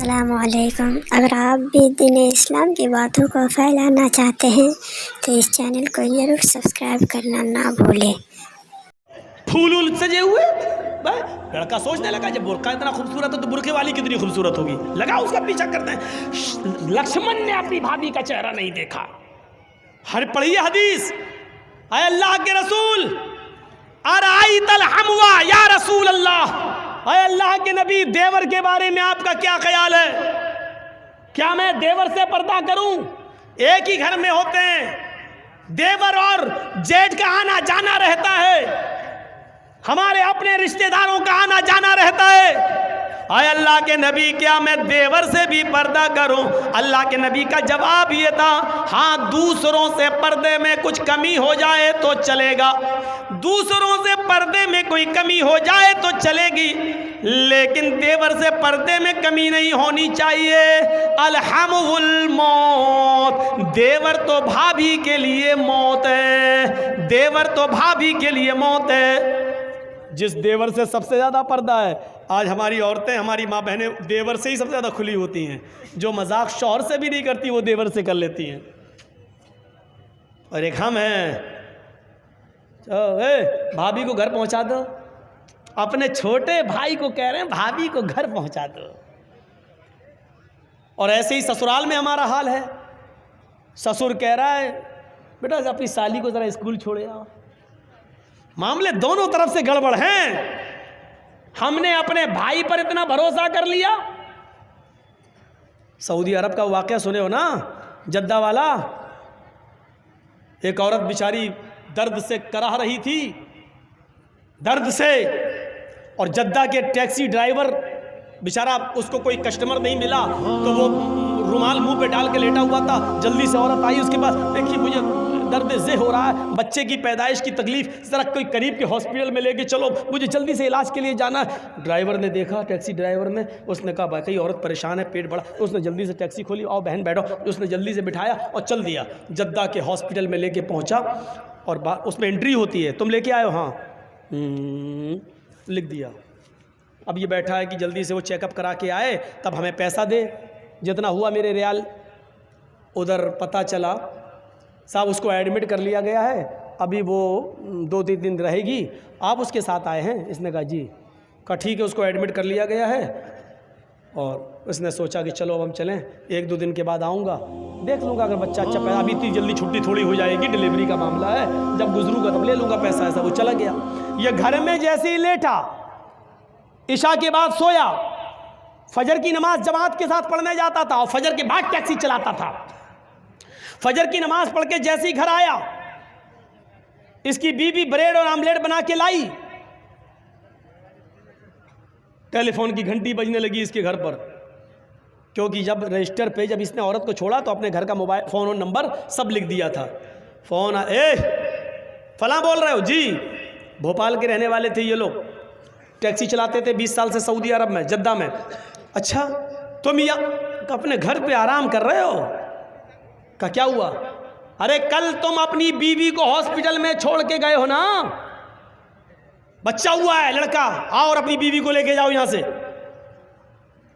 अस्सलामुअलैकुम। अगर आप भी दीन इस्लाम की बातों को फैलाना चाहते हैं तो इस चैनल को ज़रूर सब्सक्राइब करना ना भूलें। फूल सजे हुए लड़का सोचने लगा जब बुर्का इतना खूबसूरत है तो बुर्के वाली कितनी खूबसूरत होगी, लगा उसका पीछा करते हैं। लक्ष्मण ने अपनी भाभी का चेहरा नहीं देखा। हर पढ़िए हदीस, आए अल्लाह के रसूल अराइतल हमवा या रसूल अल्लाह, आए अल्लाह के नबी देवर के बारे में आपका क्या ख्याल है? क्या मैं देवर से पर्दा करूं? एक ही घर में होते हैं, देवर और जेठ का आना जाना रहता है, हमारे अपने रिश्तेदारों का आना जाना रहता है। आए अल्लाह के नबी क्या मैं देवर से भी पर्दा करूं? अल्लाह के नबी का जवाब ये था, हाँ दूसरों से पर्दे में कुछ कमी हो जाए तो चलेगा, दूसरों से पर्दे में कोई कमी हो जाए तो चलेगी, लेकिन देवर से पर्दे में कमी नहीं होनी चाहिए। अलहमुल मौत, देवर तो भाभी के लिए मौत है, देवर तो भाभी के लिए मौत है। जिस देवर से सबसे ज़्यादा पर्दा है, आज हमारी औरतें, हमारी माँ बहनें देवर से ही सबसे ज़्यादा खुली होती हैं। जो मजाक शौहर से भी नहीं करती वो देवर से कर लेती हैं। और एक हम हैं, भाभी को घर पहुंचा दो, अपने छोटे भाई को कह रहे हैं भाभी को घर पहुंचा दो। और ऐसे ही ससुराल में हमारा हाल है। ससुर कह रहा है बेटा अपनी साली को ज़रा स्कूल छोड़े आओ। मामले दोनों तरफ से गड़बड़ हैं। हमने अपने भाई पर इतना भरोसा कर लिया। सऊदी अरब का वाकया सुने हो ना, जद्दा वाला। एक औरत बेचारी दर्द से कराह रही थी, दर्द से, और जद्दा के टैक्सी ड्राइवर बेचारा, उसको कोई कस्टमर नहीं मिला तो वो रुमाल मुंह पे डाल के लेटा हुआ था। जल्दी से औरत आई उसके पास, देखिए मुझे दर्द से हो रहा है, बच्चे की पैदाइश की तकलीफ, ज़रा कोई करीब के हॉस्पिटल में लेके चलो, मुझे जल्दी से इलाज के लिए जाना है। ड्राइवर ने देखा, टैक्सी ड्राइवर ने, उसने कहा भाई औरत परेशान है, पेट बड़ा, उसने जल्दी से टैक्सी खोली, आओ बहन बैठो, उसने जल्दी से बिठाया और चल दिया। जद्दा के हॉस्पिटल में लेके पहुँचा और उसमें एंट्री होती है, तुम लेके आए हो? हाँ, लिख दिया। अब ये बैठा है कि जल्दी से वो चेकअप करा के आए तब हमें पैसा दे। जितना हुआ मेरे रियाल, उधर पता चला साहब उसको एडमिट कर लिया गया है, अभी वो 2-3 दिन रहेगी, आप उसके साथ आए हैं? इसने कहा जी। कहा ठीक है, उसको एडमिट कर लिया गया है। और उसने सोचा कि चलो अब हम चलें, 1-2 दिन के बाद आऊँगा, देख लूँगा अगर बच्चा अच्छा पैदा, अभी इतनी जल्दी छुट्टी थोड़ी हो जाएगी, डिलीवरी का मामला है, जब गुजरूँगा तब ले लूँगा पैसा। ऐसा वो चला गया। ये घर में जैसे ही लेटा, इशा के बाद सोया, फजर की नमाज जमात के साथ पढ़ने जाता था और फजर के बाद टैक्सी चलाता था। फजर की नमाज पढ़ के जैसे ही घर आया, इसकी बीवी ब्रेड और आमलेट बना के लाई, टेलीफोन की घंटी बजने लगी इसके घर पर, क्योंकि जब रजिस्टर पे जब इसने औरत को छोड़ा तो अपने घर का मोबाइल फ़ोन और नंबर सब लिख दिया था। फ़ोन फलां बोल रहे हो जी? भोपाल के रहने वाले थे ये लोग, टैक्सी चलाते थे 20 साल से सऊदी अरब में, जद्दा में। अच्छा तुम यहाँ अपने घर पे आराम कर रहे हो? का क्या हुआ? अरे कल तुम अपनी बीवी को हॉस्पिटल में छोड़ के गए हो ना, बच्चा हुआ है लड़का, आओ और अपनी बीवी को लेके जाओ यहाँ से।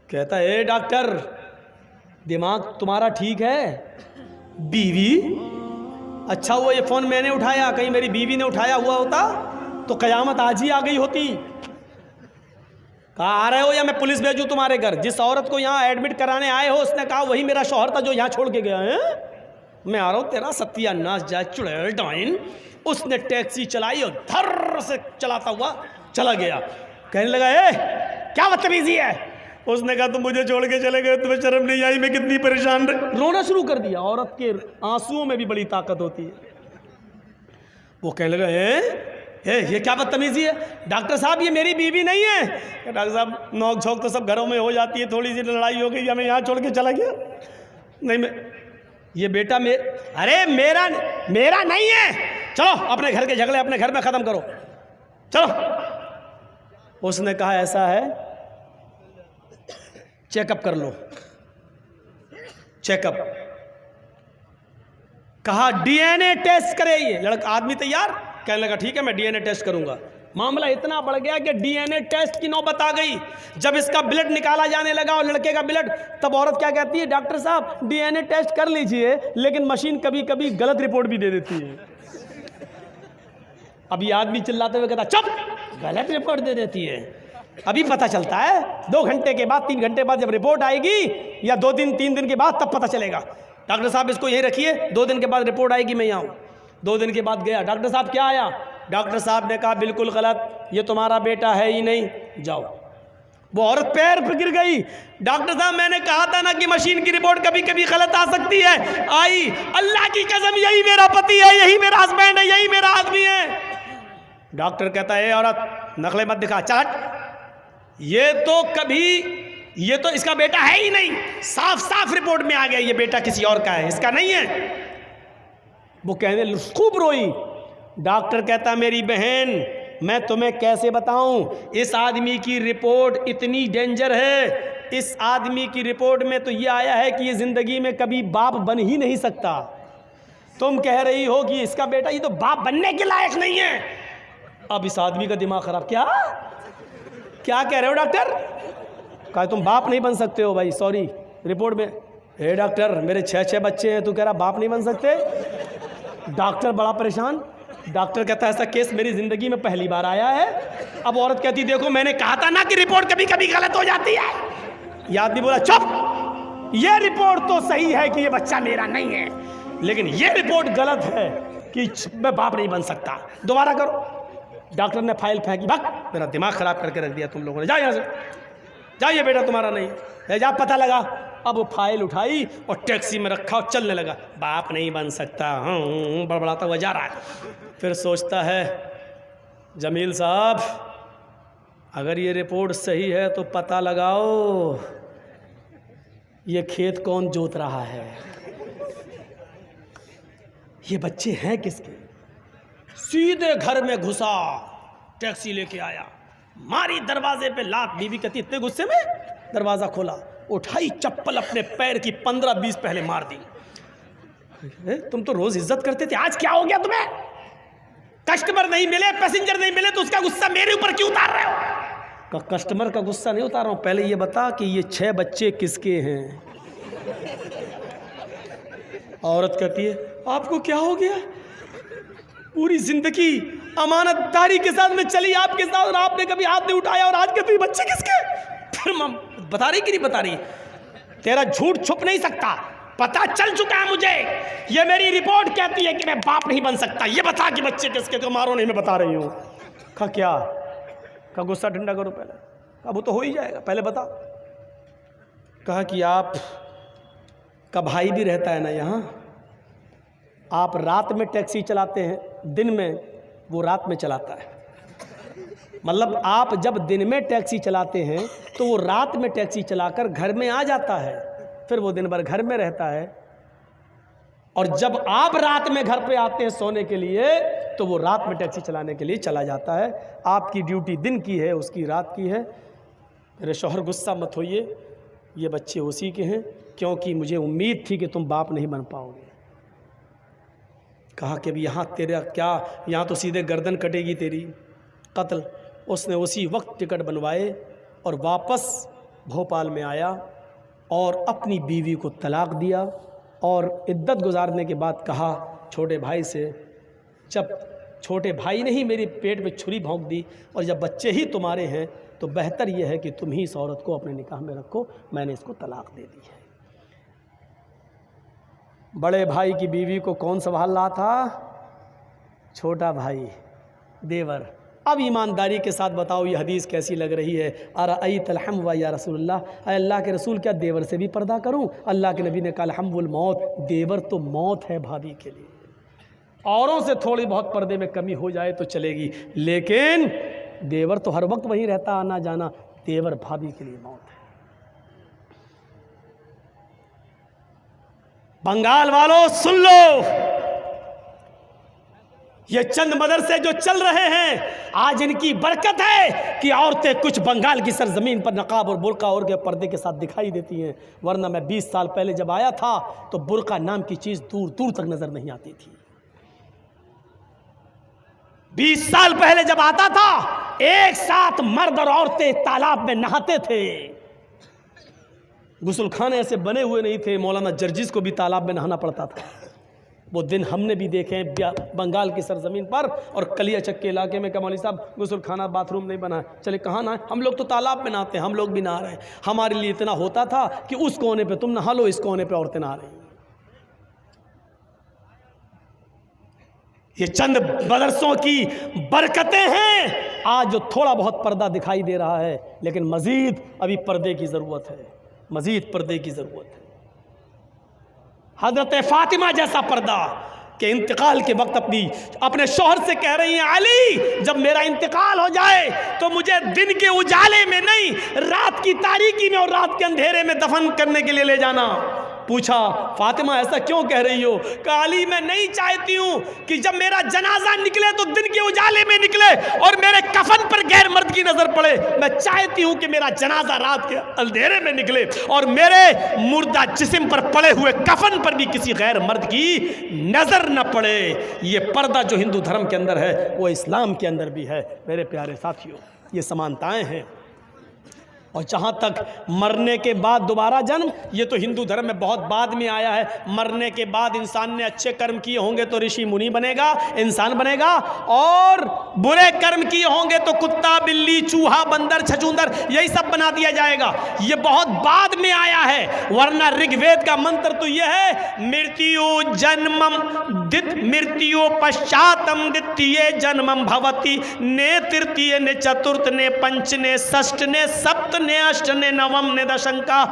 कहता है डॉक्टर दिमाग तुम्हारा ठीक है? बीवी? अच्छा हुआ ये फ़ोन मैंने उठाया, कहीं मेरी बीवी ने उठाया हुआ होता तो क़यामत आज ही आ गई होती। कहाँ आ रहे हो या मैं पुलिस भेजूँ तुम्हारे घर? जिस औरत को यहाँ एडमिट कराने आए हो उसने कहा वही मेरा शौहर था जो यहाँ छोड़ के गया है। मैं आ रहा हूँ, तेरा सत्यानाश जाए चुड़ैल डाइन। उसने टैक्सी चलाई और धर से चलाता हुआ चला गया। कहने लगा क्या बदतमीजी है? उसने कहा तुम मुझे छोड़ के चले गए, तुम्हें शर्म नहीं आई? मैं कितनी परेशान रोना शुरू कर दिया। औरत के आंसुओं में भी बड़ी ताकत होती है। वो कहने लगा ये क्या बदतमीजी है? डॉक्टर साहब ये मेरी बीवी नहीं है। डॉक्टर साहब नोक झोंक तो सब घरों में हो जाती है, थोड़ी सी लड़ाई हो गई, हमें यहाँ छोड़ के चला गया। नहीं मैं ये बेटा अरे मेरा नहीं है, चलो अपने घर के झगड़े अपने घर में ख़त्म करो, चलो। उसने कहा ऐसा है चेकअप कर लो। चेकअप कहा डीएनए टेस्ट करे। ये लड़का आदमी तैयार, कहने लगा ठीक है मैं डीएनए टेस्ट करूंगा। मामला इतना बढ़ गया कि डीएनए टेस्ट की नौबत आ गई। जब इसका ब्लड निकाला जाने लगा और लड़के का ब्लड, तब औरत क्या कहती है, डॉक्टर साहब डीएनए टेस्ट कर लीजिए, लेकिन मशीन कभी कभी गलत रिपोर्ट भी दे देती है। अभी आदमी चिल्लाते हुए कहता चुप, गलत रिपोर्ट दे देती है। अभी पता चलता है 2 घंटे के बाद, 3 घंटे बाद जब रिपोर्ट आएगी, या 2 दिन 3 दिन के बाद, तब पता चलेगा। डॉक्टर साहब इसको यही रखिए, 2 दिन के बाद रिपोर्ट आएगी, मैं यहाँ हूँ। 2 दिन के बाद गया, डॉक्टर साहब क्या आया? डॉक्टर साहब ने कहा बिल्कुल गलत, ये तुम्हारा बेटा है ही नहीं, जाओ। वो औरत पैर पर गिर गई। डॉक्टर साहब मैंने कहा था ना कि मशीन की रिपोर्ट कभी कभी गलत आ सकती है। आई, अल्लाह की कसम यही मेरा पति है, यही मेरा हस्बैंड है, यही मेरा आदमी है। डॉक्टर कहता है औरत नकले मत दिखा, चल ये तो इसका बेटा है ही नहीं, साफ साफ रिपोर्ट में आ गया ये बेटा किसी और का है, इसका नहीं है। वो कहने खूब रोई। डॉक्टर कहता मेरी बहन मैं तुम्हें कैसे बताऊं, इस आदमी की रिपोर्ट इतनी डेंजर है, इस आदमी की रिपोर्ट में तो ये आया है कि ये ज़िंदगी में कभी बाप बन ही नहीं सकता। तुम कह रही हो कि इसका बेटा ये तो बाप बनने के लायक नहीं है। अब इस आदमी का दिमाग खराब। क्या कह रहे हो डॉक्टर? कहा तुम बाप नहीं बन सकते हो। भाई सॉरी, रिपोर्ट में हे डॉक्टर मेरे 6 बच्चे हैं, तू कह रहा बाप नहीं बन सकते। डॉक्टर बड़ा परेशान। डॉक्टर कहता है ऐसा केस मेरी ज़िंदगी में पहली बार आया है। अब औरत कहती देखो मैंने कहा था ना कि रिपोर्ट कभी कभी गलत हो जाती है। यह आदमी बोला चुप, ये रिपोर्ट तो सही है कि ये बच्चा मेरा नहीं है, लेकिन ये रिपोर्ट गलत है कि मैं बाप नहीं बन सकता। दोबारा करो। डॉक्टर ने फाइल फेंकी, भाग, मेरा दिमाग खराब करके रख दिया तुम लोगों ने, जाओ यहाँ से, जाइए बेटा तुम्हारा नहीं है, जा पता लगा। अब वो फाइल उठाई और टैक्सी में रखा और चलने लगा। बाप नहीं बन सकता, बड़बड़ाता हुआ जा रहा है। फिर सोचता है जमील साहब अगर ये रिपोर्ट सही है तो पता लगाओ ये खेत कौन जोत रहा है, ये बच्चे हैं किसके। सीधे घर में घुसा, टैक्सी लेके आया, मारी दरवाजे पे लात। बीवी कहती इतने गुस्से में दरवाज़ा खोला, उठाई चप्पल अपने पैर की 15-20 पहले मार दी। तुम तो रोज इज्जत करते थे, आज क्या हो गया तुम्हें? कस्टमर नहीं मिले, पैसेंजर नहीं मिले तो उसका गुस्सा मेरे ऊपर क्यों उतार रहे हो? कस्टमर का गुस्सा नहीं उतार रहा हूं, पहले ये बता कि ये 6 बच्चे किसके हैं। औरत कहती है आपको क्या हो गया? पूरी जिंदगी अमानतदारी के साथ में चली आपके साथ और आपने कभी हाथ नहीं उठाया, और आज कहती बच्चे किसके? फिर बता रही कि नहीं बता रही? तेरा झूठ छुप नहीं सकता, पता चल चुका है मुझे। ये मेरी रिपोर्ट कहती है कि मैं बाप नहीं बन सकता, ये बता कि बच्चे किसके। तो मारो नहीं, मैं बता रही हूँ। कहा क्या? कहा गुस्सा ठंडा करो पहले। कहा वो तो हो ही जाएगा, पहले बता। कहा कि आप का भाई भी रहता है ना यहाँ, आप रात में टैक्सी चलाते हैं, दिन में वो रात में चलाता है। मतलब आप जब दिन में टैक्सी चलाते हैं तो वो रात में टैक्सी चलाकर घर में आ जाता है, फिर वो दिन भर घर में रहता है। और जब आप रात में घर पे आते हैं सोने के लिए तो वो रात में टैक्सी चलाने के लिए चला जाता है। आपकी ड्यूटी दिन की है, उसकी रात की है। मेरे शौहर गुस्सा मत होइए, ये बच्चे उसी के हैं, क्योंकि मुझे उम्मीद थी कि तुम बाप नहीं बन पाओगे। कहा कि अभी यहाँ तेरा क्या, यहाँ तो सीधे गर्दन कटेगी तेरी, कत्ल। उसने उसी वक्त टिकट बनवाए और वापस भोपाल में आया और अपनी बीवी को तलाक दिया। और इद्दत गुजारने के बाद कहा छोटे भाई से, जब छोटे भाई ने ही मेरे पेट में छुरी भोंक दी और जब बच्चे ही तुम्हारे हैं तो बेहतर यह है कि तुम ही इस औरत को अपने निकाह में रखो, मैंने इसको तलाक दे दी है। बड़े भाई की बीवी को कौन संभाल रहा था? छोटा भाई, देवर। अब ईमानदारी के साथ बताओ ये हदीस कैसी लग रही है? अरअयतल हम्व या रसूलल्लाह, अल्लाह के रसूल क्या देवर से भी पर्दा करूं? अल्लाह के नबी ने कहा हम्वुल मौत, देवर तो मौत है भाभी के लिए। औरों से थोड़ी बहुत पर्दे में कमी हो जाए तो चलेगी, लेकिन देवर तो हर वक्त वहीं रहता, आना जाना। देवर भाभी के लिए मौत है। बंगाल वालों सुन लो, ये चंद मदरसे जो चल रहे हैं आज इनकी बरकत है कि औरतें कुछ बंगाल की सरजमीन पर नकाब और बुर्का और के पर्दे के साथ दिखाई देती हैं, वरना मैं 20 साल पहले जब आया था तो बुर्का नाम की चीज़ दूर दूर तक नज़र नहीं आती थी। 20 साल पहले जब आता था, एक साथ मर्द और औरतें तालाब में नहाते थे। गुस्लखाने ऐसे बने हुए नहीं थे, मौलाना जर्जिस को भी तालाब में नहाना पड़ता था। वो दिन हमने भी देखे हैं बंगाल की सरजमीन पर और कलियाचक के इलाके में। कमाली साहब गुस्लखाना बाथरूम नहीं बना है, चले कहाँ नहाए? हम लोग तो तालाब में नहाते हैं, हम लोग भी नहा रहे हैं। हमारे लिए इतना होता था कि उस कोने पे तुम नहा लो, इस कोने पे औरतें नहा रही। ये चंद बरसों की बरकतें हैं आज जो थोड़ा बहुत पर्दा दिखाई दे रहा है, लेकिन मजीद अभी पर्दे की ज़रूरत है, मजीद पर्दे की ज़रूरत है। हज़रत फ़ातिमा जैसा पर्दा के इंतकाल के वक्त अपने शौहर से कह रही हैं, अली जब मेरा इंतकाल हो जाए तो मुझे दिन के उजाले में नहीं, रात की तारीकी में और रात के अंधेरे में दफन करने के लिए ले जाना। पूछा, फातिमा ऐसा क्यों कह रही हो? कहा, अली मैं नहीं चाहती हूँ कि जब मेरा जनाजा निकले तो दिन के उजाले में निकले और मेरे कफन पर गैर मर्द की नजर पड़े। मैं चाहती हूँ कि मेरा जनाजा रात के अंधेरे में निकले और मेरे मुर्दा जिस्म पर पड़े हुए कफन पर भी किसी गैर मर्द की नजर न पड़े। ये पर्दा जो हिंदू धर्म के अंदर है वो इस्लाम के अंदर भी है। मेरे प्यारे साथियों, ये समानताएं हैं। और जहाँ तक मरने के बाद दोबारा जन्म, ये तो हिंदू धर्म में बहुत बाद में आया है। मरने के बाद इंसान ने अच्छे कर्म किए होंगे तो ऋषि मुनि बनेगा, इंसान बनेगा, और बुरे कर्म किए होंगे तो कुत्ता, बिल्ली, चूहा, बंदर, छछूंदर, यही सब बना दिया जाएगा। ये बहुत बाद में आया है, वरना ऋग्वेद का मंत्र तो ये है, मृत्यु जन्मम मृत्यु पश्चातम द्वितीय जन्मम भवति, ने तृतीय ने चतुर्थ ने पंच ने षष्ठ ने सप्त ने अष्ट ने नवम ने दशम का।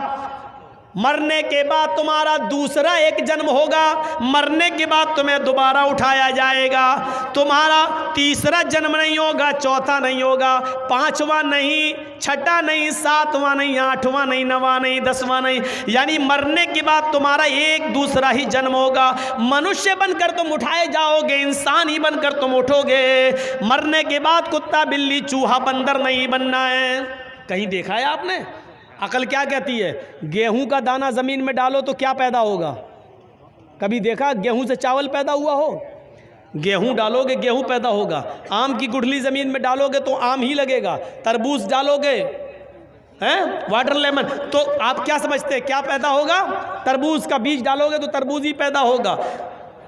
मरने के बाद तुम्हारा दूसरा एक जन्म होगा, मरने के बाद तुम्हें दोबारा उठाया जाएगा। तुम्हारा तीसरा जन्म नहीं होगा, चौथा नहीं होगा, पांचवा नहीं, छठा नहीं, सातवां नहीं, आठवां नहीं, नवां नहीं, दसवां नहीं, यानी मरने के बाद तुम्हारा एक दूसरा ही जन्म होगा। मनुष्य बनकर तुम उठाए जाओगे, इंसान ही बनकर तुम उठोगे। मरने के बाद कुत्ता, बिल्ली, चूहा, बंदर नहीं बनना है। कहीं देखा है आपने? अकल क्या कहती है? गेहूं का दाना ज़मीन में डालो तो क्या पैदा होगा? कभी देखा गेहूं से चावल पैदा हुआ हो? गेहूं डालोगे गेहूं पैदा होगा। आम की गुठली ज़मीन में डालोगे तो आम ही लगेगा। तरबूज डालोगे, हैं, वाटर लेमन, तो आप क्या समझते हैं क्या पैदा होगा? तरबूज का बीज डालोगे तो तरबूज ही पैदा होगा।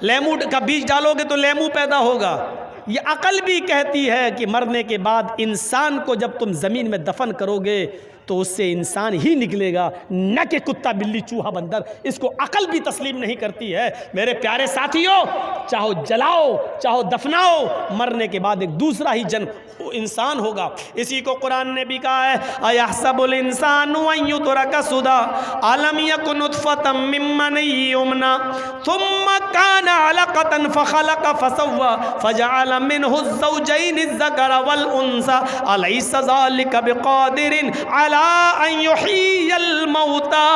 लेमू का बीज डालोगे तो लेमू पैदा होगा। ये अकल भी कहती है कि मरने के बाद इंसान को जब तुम ज़मीन में दफन करोगे तो उससे इंसान ही निकलेगा, न कि कुत्ता, बिल्ली, चूहा, बंदर। इसको अकल भी तस्लीम नहीं करती है। मेरे प्यारे साथियों, चाहो जलाओ चाहो दफनाओ, मरने के बाद एक दूसरा ही जन्म इंसान होगा। इसी को कुरान ने भी कहा है, अयहसबुल इंसानु अन युतरका सुदा अलम यकुन नुतफतम मिम्मन युमना थुम्मा काना अलकतन फखलक फसव्वा फजअल मिनहु ज़ौजैनि ज़कर वल उन्सा अलैसा ज़ालिका बिक़ादिरिन अला अन युहियल मौता।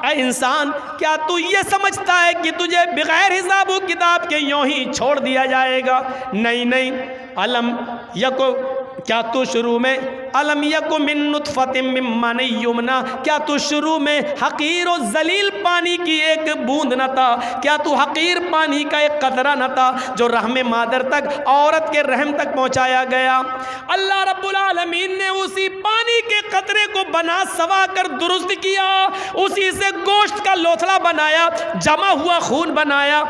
ऐ इंसान, क्या तू ये समझता है कि तुझे बगैर हिसाब व किताब के यूं ही छोड़ दिया जाएगा? नहीं नहीं। अलम यको, क्या तू शुरू में अलम यको मिन नुतफतिम मिम्मन युमना, क्या तू शुरू में हकीर और जलील पानी की एक बूंद न था? क्या तू हकीर पानी का एक कतरा न था जो रहम मादर तक, औरत के रहम तक पहुंचाया गया? अल्लाह रब्बुल आलमीन ने उसी पानी के कतरे को बना सवा कर दुरुस्त किया, उसी से गोश्त का लोथड़ा बनाया, जमा हुआ खून बनाया,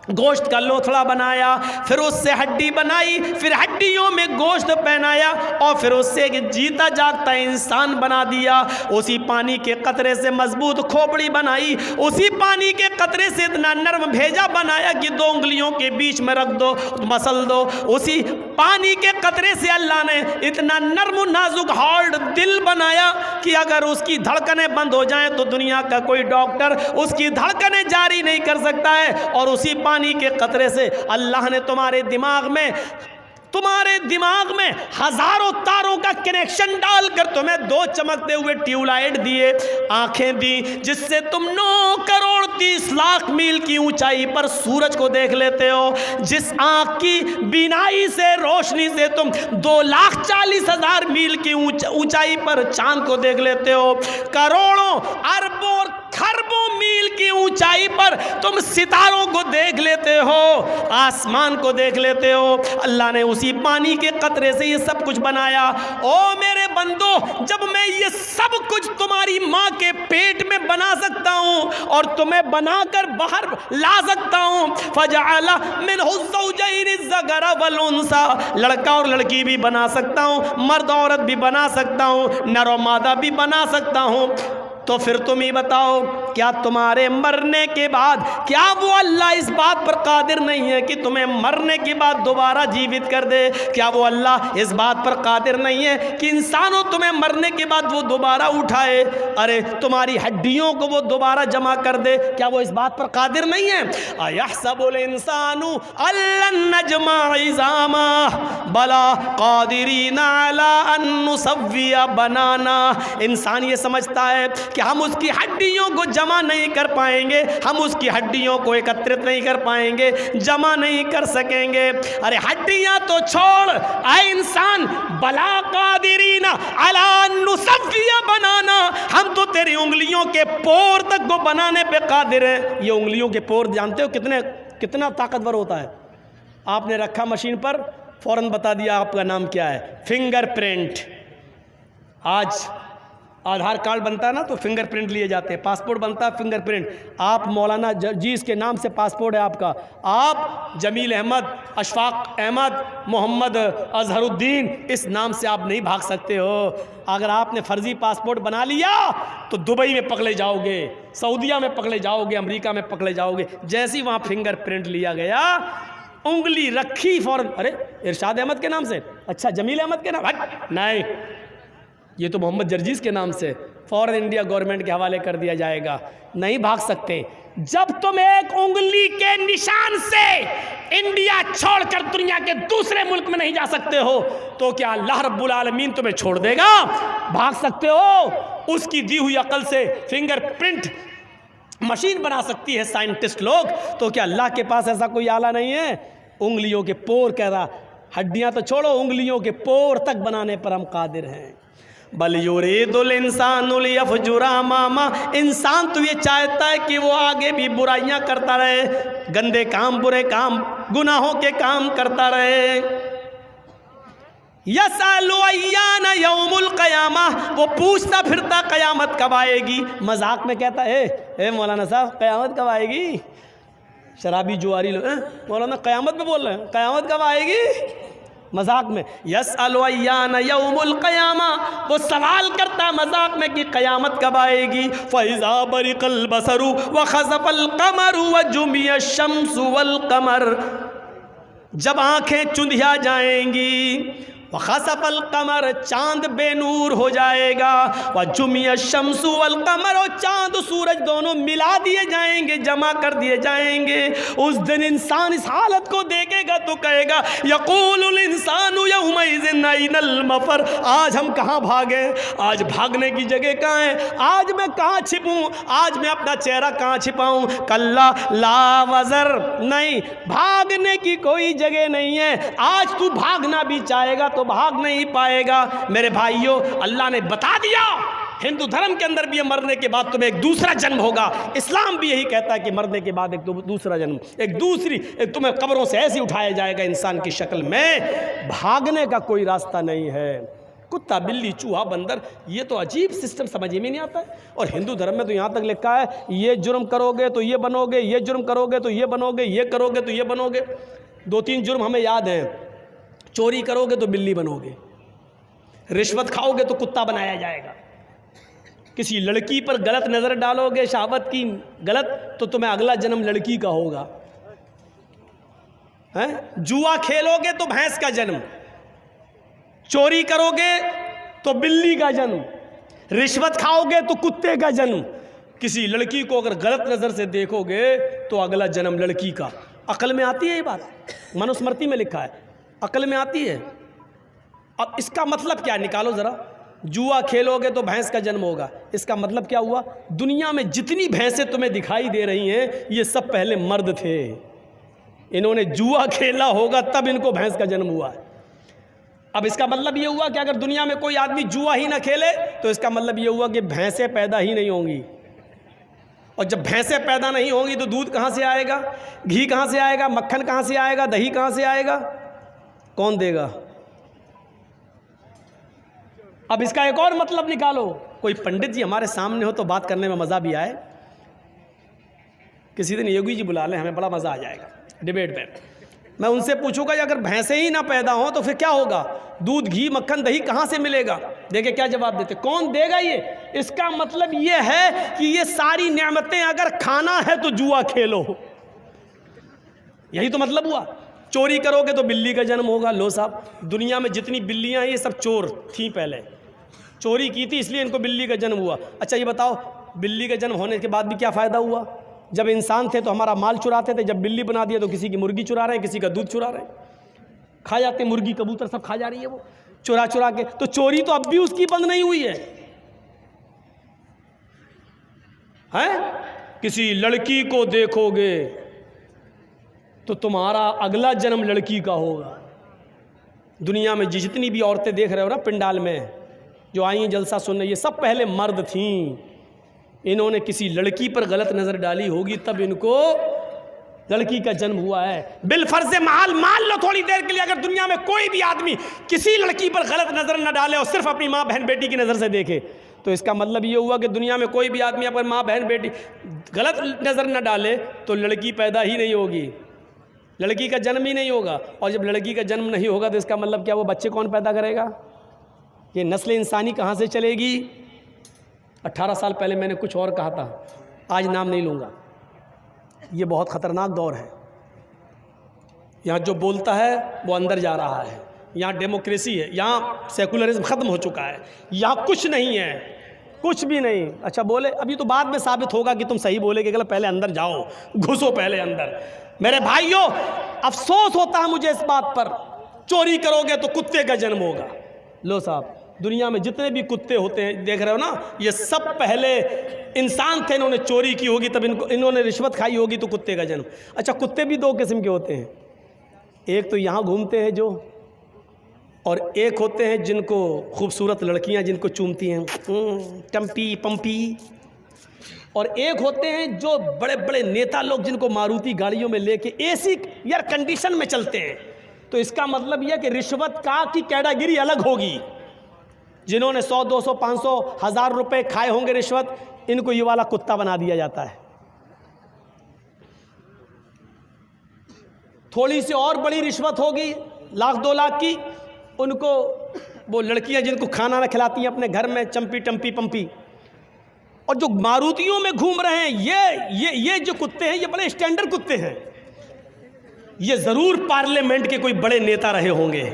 गोश्त का लोथड़ा बनाया, फिर उससे हड्डी बनाई, फिर हड्डियों में गोश्त पहनाया और फिर उससे एक जीता जागता इंसान बना दिया। उसी पानी के कतरे से मजबूत खोपड़ी बनाई, उसी पानी के कतरे से इतना नरम भेजा बनाया कि 2 उंगलियों के बीच में रख दो, मसल दो। उसी पानी के कतरे से अल्लाह ने इतना नरम नाजुक हार्ड दिल बनाया कि अगर उसकी धड़कनें बंद हो जाएं तो दुनिया का कोई डॉक्टर उसकी धड़कनें जारी नहीं कर सकता है। और उसी पानी के कतरे से अल्लाह ने तुम्हारे दिमाग में हजारों तारों का कनेक्शन डालकर तुम्हें 2 चमकते हुए ट्यूबलाइट दिए, आंखें दी, जिससे तुम 9 करोड़ 30 लाख मील की ऊंचाई पर सूरज को देख लेते हो। जिस आंख की बीनाई से, रोशनी से तुम 2,40,000 मील की ऊंचाई पर चांद को देख लेते हो। करोड़ों अरबों खरबों मील की की ऊंचाई पर तुम सितारों को देख लेते हो, आसमान को देख लेते हो। अल्लाह ने उसी पानी के कतरे से ये सब कुछ बनाया। ओ मेरे बंदो, जब मैं ये सब कुछ तुम्हारी माँ के पेट में बना सकता हूँ और तुम्हें बनाकर बाहर ला सकता हूँ, फजअला मिनहु ज़ौजैनि ज़कर वल उन्सा, लड़का और लड़की भी बना सकता हूँ, मर्द औरत भी बना सकता हूँ, नर और मादा भी बना सकता हूँ। तो फिर तुम ही बताओ, क्या तुम्हारे मरने के बाद क्या वो अल्लाह इस बात पर कादिर नहीं है कि तुम्हें मरने के बाद दोबारा जीवित कर दे? क्या वो अल्लाह इस बात पर कादिर नहीं है कि इंसानों तुम्हें मरने के बाद वो दोबारा उठाए? अरे तुम्हारी हड्डियों को वो दोबारा जमा कर दे, क्या वो इस बात पर कादिर नहीं है? अयहसबुल इंसानु अल्लन नजमा इज़ामा बला कादिरीना अला अन नुसव्विया बनाना। इंसान ये समझता है कि हम उसकी हड्डियों को जमा नहीं कर पाएंगे, हम उसकी हड्डियों को एकत्रित नहीं कर पाएंगे, जमा नहीं कर सकेंगे। अरे हड्डियां तो छोड़, आए इंसान, बला कादिरीना अला नुसव्विया बनाना, हम तो तेरी उंगलियों के पोर तक को बनाने पे कादिर हैं। ये उंगलियों के पोर जानते हो कितना ताकतवर होता है? आपने रखा मशीन पर, फौरन बता दिया आपका नाम क्या है, फिंगरप्रिंट। आज आधार कार्ड बनता है ना तो फिंगरप्रिंट लिए जाते हैं, पासपोर्ट बनता है फिंगरप्रिंट। आप मौलाना जर्जीस के नाम से पासपोर्ट है आपका, आप जमील अहमद, अशफाक अहमद, मोहम्मद अजहरुद्दीन, इस नाम से आप नहीं भाग सकते हो। अगर आपने फर्जी पासपोर्ट बना लिया तो दुबई में पकड़े जाओगे, सऊदीया में पकड़े जाओगे, अमेरिका में पकड़े जाओगे। जैसे ही वहाँ फिंगरप्रिंट लिया गया, उंगली रखी फौरन, अरे इरशाद अहमद के नाम से, अच्छा जमील अहमद के नाम, नहीं ये तो मोहम्मद जर्जीस के नाम से, फौरन इंडिया गवर्नमेंट के हवाले कर दिया जाएगा। नहीं भाग सकते। जब तुम एक उंगली के निशान से इंडिया छोड़कर दुनिया के दूसरे मुल्क में नहीं जा सकते हो तो क्या अल्लाह रब्बुल आलमीन तुम्हें छोड़ देगा? भाग सकते हो। उसकी दी हुई अकल से फिंगरप्रिंट मशीन बना सकती है साइंटिस्ट लोग, तो क्या अल्लाह के पास ऐसा कोई आला नहीं है? उंगलियों के पोर कह रहा, हड्डियां तो छोड़ो, उंगलियों के पोर तक बनाने पर हम कादिर हैं। बल युरीदुल इंसानु लियफजुरा अमामा, इंसान तो ये चाहता है कि वो आगे भी बुराइयां करता रहे, गंदे काम, बुरे काम, गुनाहों के काम करता रहे। यसअलु अय्याना यौमुल क़यामा, वो पूछता फिरता क़यामत कब आएगी। मजाक में कहता है, ए मौलाना साहब क़यामत कब आएगी? शराबी जुआरी लोग मौलाना क़यामत में बोल रहे हैं, क़यामत कब आएगी? मजाक में। यसअलु अय्याना यौमुल क़यामा, वो सवाल करता मजाक में कि क़यामत कब आएगी। फ़इज़ा बरिक़ल बसरु व ख़सफ़ल क़मरु व जुमिया शम्सु वल क़मर, जब आँखें चुंधिया जाएंगी, व ख़सफ़ल क़मर, चाँद बेनूर हो जाएगा, व जुमिया शम्सु वल क़मर, और चाँद सूरज दोनों मिला दिए जाएंगे, जमा कर दिए जाएंगे। उस दिन इंसान इस हालत को देखेगा तो कहेगा, यक़ूलुल इंसानु यौमइज़िन अय्नल मफ़र, आज हम कहाँ भागे, आज भागने की जगह कहाँ है, आज मैं कहाँ छिपूँ, आज मैं अपना चेहरा कहाँ छिपाऊँ। कल्ला ला वज़र, नहीं, भागने की कोई जगह नहीं है। आज तू भागना भी चाहेगा तो भाग नहीं पाएगा। मेरे भाइयों, अल्लाह ने बता दिया, हिंदू धर्म के अंदर भी मरने के बाद तुम्हें एक दूसरा जन्म होगा। इस्लाम भी यही कहता है कि मरने के बाद एक दूसरा जन्म, एक तुम्हें कब्रों से ऐसे उठाया जाएगा इंसान की शक्ल में। भागने का कोई रास्ता नहीं है। कुत्ता, बिल्ली, चूहा, बंदर, ये तो अजीब सिस्टम समझ में नहीं आता है। और हिंदू धर्म में तो यहाँ तक लिखा है, ये जुर्म करोगे तो ये बनोगे, ये जुर्म करोगे तो ये बनोगे, ये करोगे तो ये बनोगे। 2-3 जुर्म हमें याद हैं। चोरी करोगे तो बिल्ली बनोगे, रिश्वत खाओगे तो कुत्ता बनाया जाएगा, किसी लड़की पर गलत नज़र डालोगे, शहावत की गलत, तो तुम्हें अगला जन्म लड़की का होगा। हैं? जुआ खेलोगे तो भैंस का जन्म, चोरी करोगे तो बिल्ली का जन्म, रिश्वत खाओगे तो कुत्ते का जन्म। किसी लड़की को अगर गलत नज़र से देखोगे तो अगला जन्म लड़की का। अकल में आती है ये बात? मनुस्मृति में लिखा है, अकल में आती है। अब इसका मतलब क्या, निकालो ज़रा। जुआ खेलोगे तो भैंस का जन्म होगा, इसका मतलब क्या हुआ? दुनिया में जितनी भैंसें तुम्हें दिखाई दे रही हैं, ये सब पहले मर्द थे। इन्होंने जुआ खेला होगा तब इनको भैंस का जन्म हुआ है। अब इसका मतलब ये हुआ कि अगर दुनिया में कोई आदमी जुआ ही ना खेले तो इसका मतलब ये हुआ कि भैंसें पैदा ही नहीं होंगी। और जब भैंसें पैदा नहीं होंगी तो दूध कहाँ से आएगा, घी कहाँ से आएगा, मक्खन कहाँ से आएगा, दही कहाँ से आएगा, कौन देगा? अब इसका एक और मतलब निकालो। कोई पंडित जी हमारे सामने हो तो बात करने में मज़ा भी आए। किसी दिन योगी जी बुला लें, हमें बड़ा मज़ा आ जाएगा डिबेट में। मैं उनसे पूछूंगा अगर भैंसें ही ना पैदा हों तो फिर क्या होगा, दूध घी मक्खन दही कहाँ से मिलेगा? देखिए क्या जवाब देते, कौन देगा ये? इसका मतलब ये है कि ये सारी नेमतें अगर खाना है तो जुआ खेलो, यही तो मतलब हुआ। चोरी करोगे तो बिल्ली का जन्म होगा। लो साहब, दुनिया में जितनी बिल्लियां हैं ये सब चोर थी, पहले चोरी की थी इसलिए इनको बिल्ली का जन्म हुआ। अच्छा ये बताओ, बिल्ली का जन्म होने के बाद भी क्या फ़ायदा हुआ? जब इंसान थे तो हमारा माल चुराते थे, जब बिल्ली बना दिया तो किसी की मुर्गी चुरा रहे हैं, किसी का दूध चुरा रहे हैं, खा जाते, मुर्गी कबूतर सब खा जा रही है वो चुरा चुरा के। तो चोरी तो अब भी उसकी बंद नहीं हुई है। किसी लड़की को देखोगे तो तुम्हारा अगला जन्म लड़की का होगा। दुनिया में जितनी भी औरतें देख रहे हो ना पंडाल में जो आई हैं जलसा सुनने, ये सब पहले मर्द थीं। इन्होंने किसी लड़की पर गलत नज़र डाली होगी तब इनको लड़की का जन्म हुआ है। बिलफर्ज मान लो थोड़ी देर के लिए, अगर दुनिया में कोई भी आदमी किसी लड़की पर गलत नज़र न डाले और सिर्फ अपनी माँ बहन बेटी की नज़र से देखे, तो इसका मतलब ये हुआ कि दुनिया में कोई भी आदमी अगर माँ बहन बेटी गलत नज़र न डाले तो लड़की पैदा ही नहीं होगी, लड़की का जन्म ही नहीं होगा। और जब लड़की का जन्म नहीं होगा तो इसका मतलब क्या, वो बच्चे कौन पैदा करेगा? ये नस्ल इंसानी कहाँ से चलेगी? 18 साल पहले मैंने कुछ और कहा था, आज नाम नहीं लूँगा। ये बहुत ख़तरनाक दौर है। यहाँ जो बोलता है वो अंदर जा रहा है। यहाँ डेमोक्रेसी है, यहाँ सेकुलरिज्म ख़त्म हो चुका है, यहाँ कुछ नहीं है, कुछ भी नहीं। अच्छा बोले, अभी तो बाद में साबित होगा कि तुम सही बोले कि गलत, पहले अंदर जाओ, घुसो पहले अंदर। मेरे भाइयों, अफसोस होता है मुझे इस बात पर, चोरी करोगे तो कुत्ते का जन्म होगा। लो साहब, दुनिया में जितने भी कुत्ते होते हैं देख रहे हो ना, ये सब पहले इंसान थे, इन्होंने चोरी की होगी तब इन्होंने रिश्वत खाई होगी तो कुत्ते का जन्म। अच्छा, कुत्ते भी दो किस्म के होते हैं, एक तो यहाँ घूमते हैं जो, और एक होते हैं जिनको खूबसूरत लड़कियाँ जिनको चूमती हैं टम्पी पंपी, और एक होते हैं जो बड़े बड़े नेता लोग जिनको मारुति गाड़ियों में लेके एसी एयर कंडीशन में चलते हैं। तो इसका मतलब यह कि रिश्वत का की कैटेगरी अलग होगी। जिन्होंने 100 200 500 1000 रुपए खाए होंगे रिश्वत, इनको ये वाला कुत्ता बना दिया जाता है। थोड़ी सी और बड़ी रिश्वत होगी 1 लाख 2 लाख की, उनको वो लड़कियां जिनको खाना ना खिलाती हैं अपने घर में, चंपी टम्पी पंपी। और जो मारुतियों में घूम रहे हैं ये जो कुत्ते हैं, ये बड़े स्टैंडर्ड कुत्ते हैं। ये ज़रूर पार्लियामेंट के कोई बड़े नेता रहे होंगे,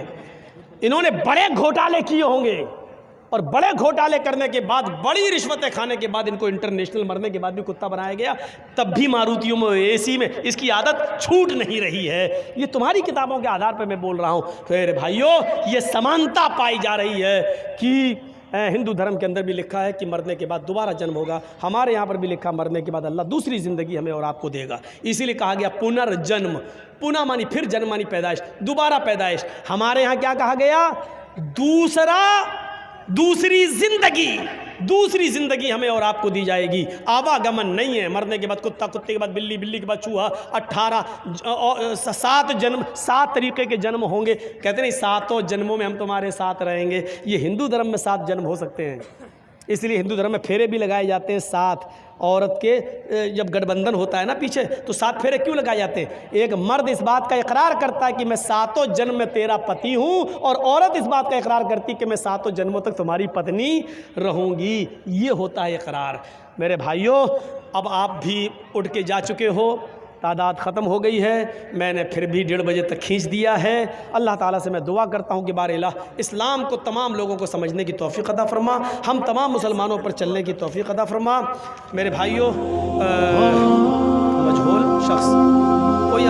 इन्होंने बड़े घोटाले किए होंगे, और बड़े घोटाले करने के बाद, बड़ी रिश्वतें खाने के बाद इनको इंटरनेशनल मरने के बाद भी कुत्ता बनाया गया। तब भी मारुतियों में, एसी में इसकी आदत छूट नहीं रही है। ये तुम्हारी किताबों के आधार पर मैं बोल रहा हूँ। फिर भाइयों, ये समानता पाई जा रही है कि हिंदू धर्म के अंदर भी लिखा है कि मरने के बाद दोबारा जन्म होगा। हमारे यहाँ पर भी लिखा, मरने के बाद अल्लाह दूसरी ज़िंदगी हमें और आपको देगा। इसीलिए कहा गया पुनर्जन्म। पुनः मानी फिर, जन्म मानी पैदाइश, दोबारा पैदाइश। हमारे यहाँ क्या कहा गया? दूसरी ज़िंदगी हमें और आपको दी जाएगी। आवागमन नहीं है। मरने के बाद कुत्ता, कुत्ते के बाद बिल्ली, बिल्ली के बाद चूहा, 7 जन्म, 7 तरीके के जन्म होंगे। कहते नहीं 7 जन्मों में हम तुम्हारे साथ रहेंगे। ये हिंदू धर्म में 7 जन्म हो सकते हैं, इसलिए हिंदू धर्म में फेरे भी लगाए जाते हैं 7। औरत के जब गठबंधन होता है ना पीछे, तो 7 फेरे क्यों लगाए जाते हैं? एक मर्द इस बात का इकरार करता है कि मैं 7 जन्म में तेरा पति हूँ, और औरत इस बात का इकरार करती है कि मैं 7 जन्मों तक तुम्हारी पत्नी रहूँगी। ये होता है इकरार। मेरे भाइयों, अब आप भी उठ के जा चुके हो, तादाद ख़त्म हो गई है, मैंने फिर भी 1:30 बजे तक खींच दिया है। अल्लाह ताला से मैं दुआ करता हूँ कि बार इलाह इस्लाम को तमाम लोगों को समझने की तौफ़ीक़ अता फ़रमा, हम तमाम मुसलमानों पर चलने की तौफ़ीक़ अता फ़रमा। मेरे भाइयों, मजहूल शख्स कोई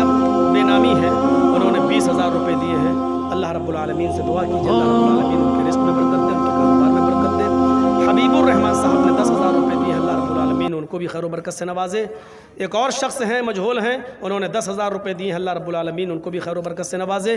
बेनामी है, उन्होंने 20,000 रुपये दिए हैं। अल्लाह रब्बुल आलमीन से दुआ कीजिए, अल्लाह रब्बुल आलमीन उनके रिज़्क़ में बरकत दे, उनके कारोबार में बरकत दे। हबीबुर रहमान साहब ने 10,000 रुपये दिए, अल्लाह रब्बुल आलमीन उनको भी खैर बरकत से नवाजे। एक और शख्स हैं, मजहूल हैं, उन्होंने 10,000 रुपये दिए, अल्लाह रब्बुल आलमीन उनको भी खैर बरकत से नवाजे।